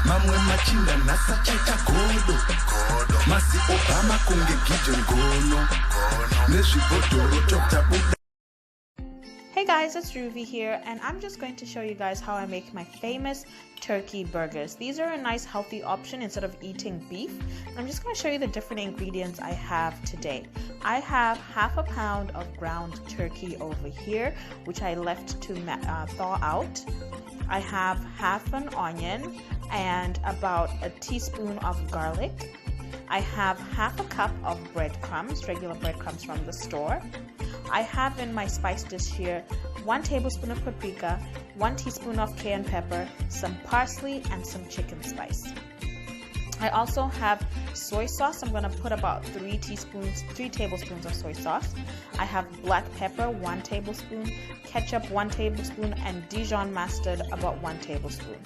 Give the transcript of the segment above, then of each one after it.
mamwe machinda nasachaita godo masi Obama kunge Gideon gono nezvibhodhoro totabuda. Hey guys, it's Ruvi here, and I'm just going to show you guys how I make my famous turkey burgers. These are a nice healthy option instead of eating beef. And I'm just going to show you the different ingredients I have today. I have half a pound of ground turkey over here, which I left to thaw out. I have half an onion and about a teaspoon of garlic. I have half a cup of breadcrumbs, regular breadcrumbs from the store. I have in my spice dish here 1 tablespoon of paprika, 1 teaspoon of cayenne pepper, some parsley, and some chicken spice. I also have soy sauce. I'm going to put about 3 tablespoons of soy sauce. I have black pepper, 1 tablespoon, ketchup, 1 tablespoon, and Dijon mustard, about 1 tablespoon.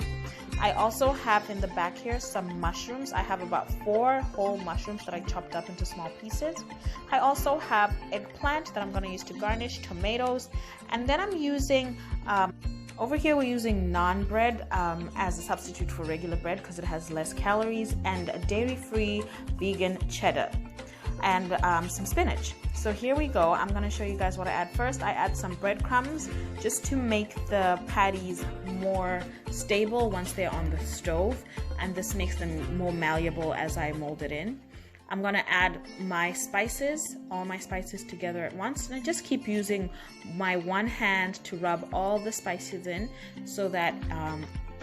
I also have in the back here some mushrooms. I have about 4 whole mushrooms that I chopped up into small pieces. I also have eggplant that I'm going to use to garnish, tomatoes, and then I'm using over here we're using naan bread as a substitute for regular bread because it has less calories, and a dairy-free vegan cheddar, and some spinach. So here we go. I'm going to show you guys what I add first. I add some breadcrumbs just to make the patties more stable once they're on the stove, and this makes them more malleable as I mold it in. I'm going to add my spices, all my spices together at once, and I just keep using my one hand to rub all the spices in so that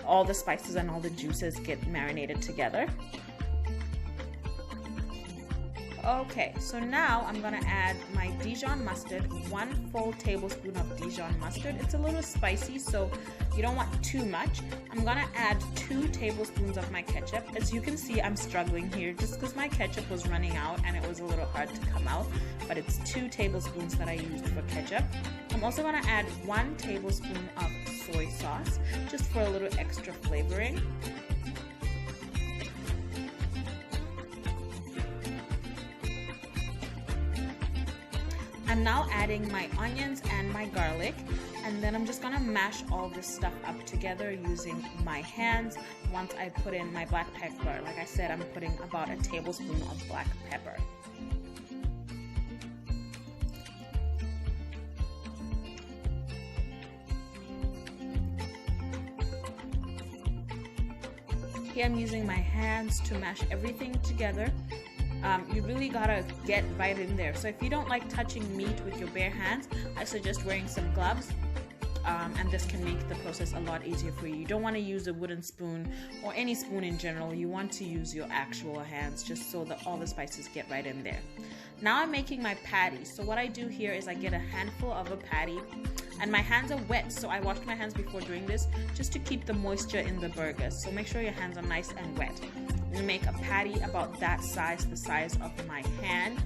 all the spices and all the juices get marinated together. Okay, so now I'm going to add my Dijon mustard, 1 full tablespoon of Dijon mustard. It's a little spicy, so you don't want too much. I'm going to add 2 tablespoons of my ketchup. As you can see, I'm struggling here just because my ketchup was running out and it was a little hard to come out, but it's 2 tablespoons that I used for ketchup. I'm also going to add 1 tablespoon of soy sauce just for a little extra flavoring. I'm now adding my onions and my garlic, and then I'm just gonna mash all this stuff up together using my hands once I put in my black pepper. Like I said, I'm putting about a tablespoon of black pepper. Here I'm using my hands to mash everything together. You really gotta get right in there. So if you don't like touching meat with your bare hands, I suggest wearing some gloves, and this can make the process a lot easier for you. You don't want to use a wooden spoon or any spoon in general. You want to use your actual hands just so that all the spices get right in there. Now I'm making my patties. So what I do here is I get a handful of a patty, and my hands are wet, so I washed my hands before doing this just to keep the moisture in the burgers. So make sure your hands are nice and wet. I'm gonna make a patty about that size, the size of my hand,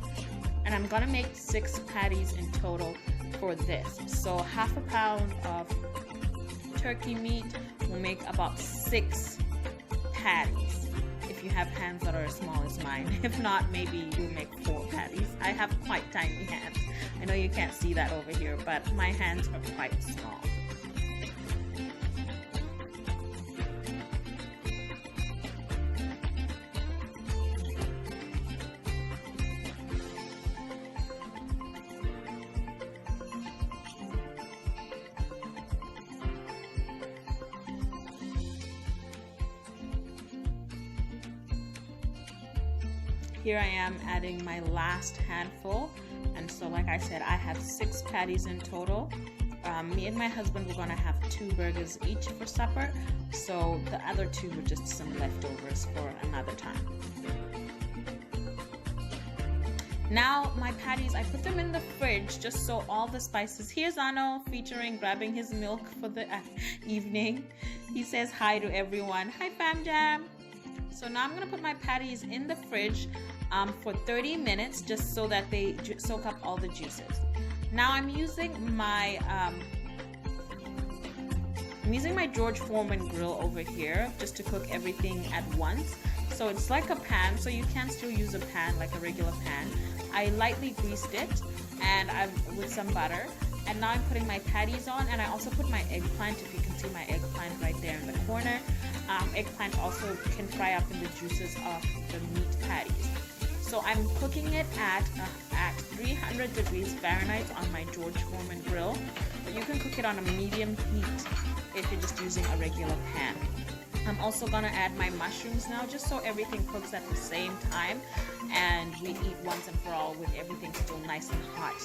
and I'm gonna make 6 patties in total for this. So half a pound of turkey meat will make about 6 patties if you have hands that are as small as mine. If not, maybe you'll make 4 patties. I have quite tiny hands. I know you can't see that over here, but my hands are quite small. Here I am adding my last handful, and so like I said, I have 6 patties in total. Me and my husband were going to have 2 burgers each for supper, so the other 2 were just some leftovers for another time. Now my patties, I put them in the fridge just so all the spices. Here's Ano featuring grabbing his milk for the evening. He says hi to everyone. Hi FamJam. So now I'm going to put my patties in the fridge for 30 minutes just so that they soak up all the juices. Now I'm using my George Foreman grill over here just to cook everything at once. So it's like a pan, so you can still use a pan like a regular pan. I lightly greased it and with some butter. And now I'm putting my patties on, and I also put my eggplant. If you can see my eggplant right there in the corner. Eggplant also can fry up in the juices of the meat patties. So I'm cooking it at 300 degrees Fahrenheit on my George Foreman grill. But you can cook it on a medium heat if you're just using a regular pan. I'm also gonna add my mushrooms now, just so everything cooks at the same time and we eat once and for all with everything still nice and hot.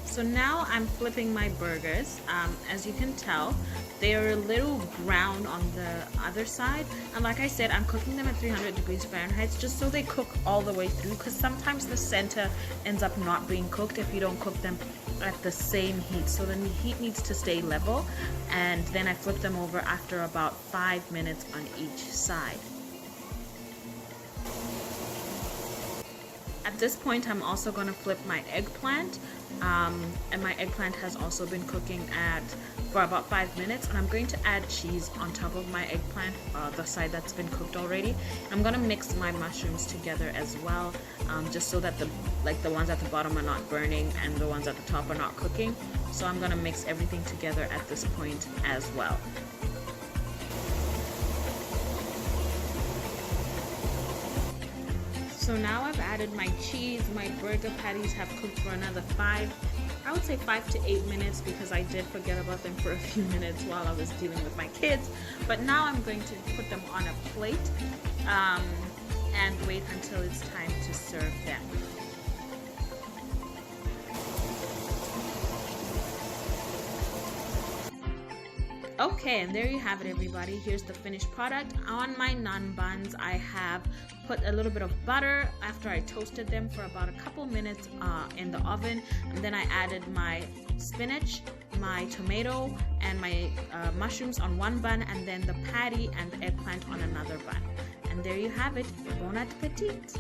So now I'm flipping my burgers. As you can tell, they are a little brown on the other side. And like I said, I'm cooking them at 300 degrees Fahrenheit just so they cook all the way through, because sometimes the center ends up not being cooked if you don't cook them at the same heat. So the heat needs to stay level. And then I flip them over after about 5 minutes on each side. At this point, I'm also going to flip my eggplant, and my eggplant has also been cooking for about 5 minutes, and I'm going to add cheese on top of my eggplant, the side that's been cooked already. I'm going to mix my mushrooms together as well, just so that the ones at the bottom are not burning and the ones at the top are not cooking. So I'm going to mix everything together at this point as well. So now I've added my cheese. My burger patties have cooked for another 5 to 8 minutes, because I did forget about them for a few minutes while I was dealing with my kids. But now I'm going to put them on a plate and wait until it's time to serve them. Okay, and there you have it, everybody. Here's the finished product. On my naan buns, I have put a little bit of butter after I toasted them for about a couple minutes in the oven, and then I added my spinach, my tomato, and my mushrooms on one bun, and then the patty and the eggplant on another bun. And there you have it. Bon appetit!